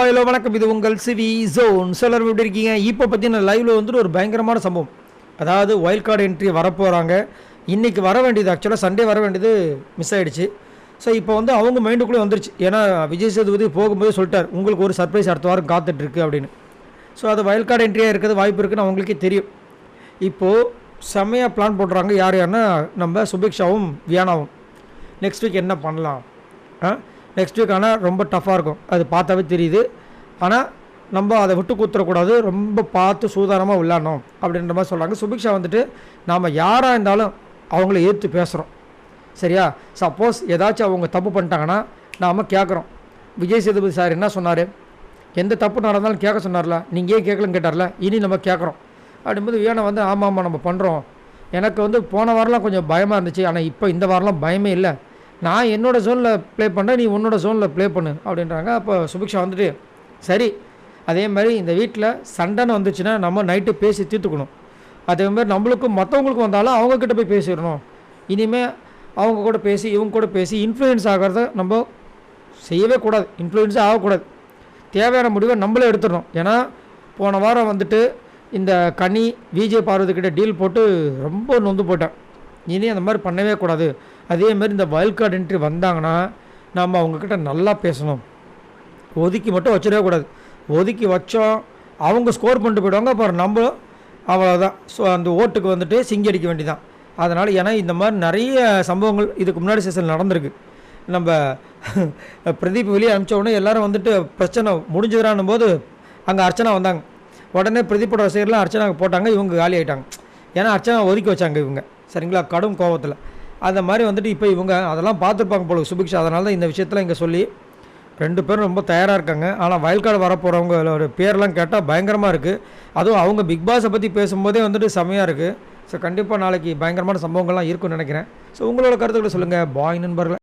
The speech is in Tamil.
ஹலோ வணக்கம். இது உங்கள் சிவி ஜோன். எல்லாரும் எப்படி இருக்கீங்க? இப்போ பார்த்தீங்கன்னா லைவில் வந்துட்டு ஒரு பயங்கரமான சம்பவம். அதாவது வைல்ட் கார்டு என்ட்ரி வரப்போகிறாங்க. இன்றைக்கி வர வேண்டியது, ஆக்சுவலாக சண்டே வர வேண்டியது மிஸ் ஆகிடுச்சு. ஸோ இப்போ வந்து அவங்க மைண்டுக்குள்ளே வந்துருச்சு. ஏன்னா விஜய் சேதுபதி போகும்போது சொல்லிட்டார், உங்களுக்கு ஒரு சர்ப்ரைஸ் அடுத்த வாரம் காத்துட்ருக்கு அப்படின்னு. ஸோ அது வைல்ட் கார்டு என்ட்ரியாக இருக்கிறது வாய்ப்பு இருக்குதுன்னு அவங்களுக்கே தெரியும். இப்போது செம்மையாக பிளான் போடுறாங்க. யாருன்னா நம்ம சுபிக்ஷாவும் வியானாவும். நெக்ஸ்ட் வீக் என்ன பண்ணலாம்? நெக்ஸ்ட் வீக் ஆனால் ரொம்ப டஃப்பாக இருக்கும், அது பார்த்தாவே தெரியுது. ஆனால் நம்ம அதை விட்டு கூத்துறக்கூடாது, ரொம்ப பார்த்து சூதானமாக விளையாடணும் அப்படின்ற மாதிரி சொல்கிறாங்க. சுபிக்ஷா வந்துட்டு நாம் யாராக இருந்தாலும் அவங்கள ஏற்று பேசுகிறோம், சரியா? சப்போஸ் ஏதாச்சும் அவங்க தப்பு பண்ணிட்டாங்கன்னா நாம் கேட்குறோம். விஜய் சேதுபதி சார் என்ன சொன்னார்? எந்த தப்பு நடந்தாலும் கேட்க சொன்னார்ல, நீங்கள் ஏன் கேட்கலன்னு கேட்டார்ல, இனி நம்ம கேட்குறோம் அப்படின்போது வேணா வந்து ஆமாம் நம்ம பண்ணுறோம். எனக்கு வந்து போன வாரம்லாம் கொஞ்சம் பயமாக இருந்துச்சு, ஆனால் இப்போ இந்த வாரம்லாம் பயமே இல்லை. நான் என்னோடய ஜோனில் ப்ளே பண்ணுறேன், நீ உன்னோட ஜோனில் ப்ளே பண்ணு அப்படின்றாங்க. அப்போ சுபிக்ஷா வந்துட்டு சரி, அதே மாதிரி இந்த வீட்டில் சண்டைன்னு வந்துச்சுன்னா நம்ம நைட்டு பேசி தீர்த்துக்கணும். அதேமாதிரி நம்மளுக்கும் மற்றவங்களுக்கும் வந்தாலும் அவங்கக்கிட்ட போய் பேசிடணும். இனிமேல் அவங்க கூட பேசி இவங்க கூட பேசி இன்ஃப்ளூயன்ஸ் ஆகிறத நம்ம செய்யவே கூடாது. இன்ஃப்ளூயன்ஸே ஆகக்கூடாது. தேவையான முடிவை நம்மளே எடுத்துடணும். ஏன்னா போன வாரம் வந்துட்டு இந்த கனி விஜய் பார்வதிக்கிட்ட டீல் போட்டு ரொம்ப நொந்து போட்டேன். இனி அந்த மாதிரி பண்ணவே கூடாது. அதேமாதிரி இந்த வைல்ட் கார்டு என்ட்ரி வந்தாங்கன்னா நம்ம அவங்கக்கிட்ட நல்லா பேசணும். ஒதுக்கி மட்டும் வச்சிடவே கூடாது. ஒதுக்கி வச்சோம் அவங்க ஸ்கோர் பண்ணிட்டு போயிடுவாங்க, அப்புறம் நம்ம அவ்வளோதான். ஸோ அந்த ஓட்டுக்கு வந்துட்டு சிங்கி அடிக்க வேண்டிதான். அதனால் ஏன்னா இந்த மாதிரி நிறைய சம்பவங்கள் இதுக்கு முன்னாடி சீசன் நடந்திருக்கு. நம்ம பிரதீப் வெளியே அனுப்பிச்ச உடனே எல்லோரும் வந்துட்டு பிரச்சனை முடிஞ்சுக்கிறான்னும் போது அங்கே அர்ச்சனா வந்தாங்க. உடனே பிரதீப்போட ரசிகர்லாம் அர்ச்சனாவுக்கு போட்டாங்க, இவங்க காலி ஆகிட்டாங்க. ஏன்னா அர்ச்சனா ஒதுக்கி வச்சாங்க இவங்க, சரிங்களா? கடும் கோபத்தில் அந்த மாதிரி வந்துட்டு இப்போ இவங்க அதெல்லாம் பார்த்துருப்பாங்க போல சுபிக்ஷா. அதனால தான் இந்த விஷயத்தில் இங்கே சொல்லி 2 பேரும் ரொம்ப தயாராக இருக்காங்க. ஆனால் வைல்ட் கார்டு வரப்போகிறவங்களோட பேர்லாம் கேட்டால் பயங்கரமாக இருக்குது. அதுவும் அவங்க பிக் பாஸை பற்றி பேசும்போதே வந்துட்டு செம்மையாக இருக்குது. ஸோ கண்டிப்பாக நாளைக்கு பயங்கரமான சம்பவங்கள்லாம் இருக்குன்னு நினைக்கிறேன். ஸோ உங்களோட கருத்துக்களை சொல்லுங்கள். பாய் நண்பர்களை.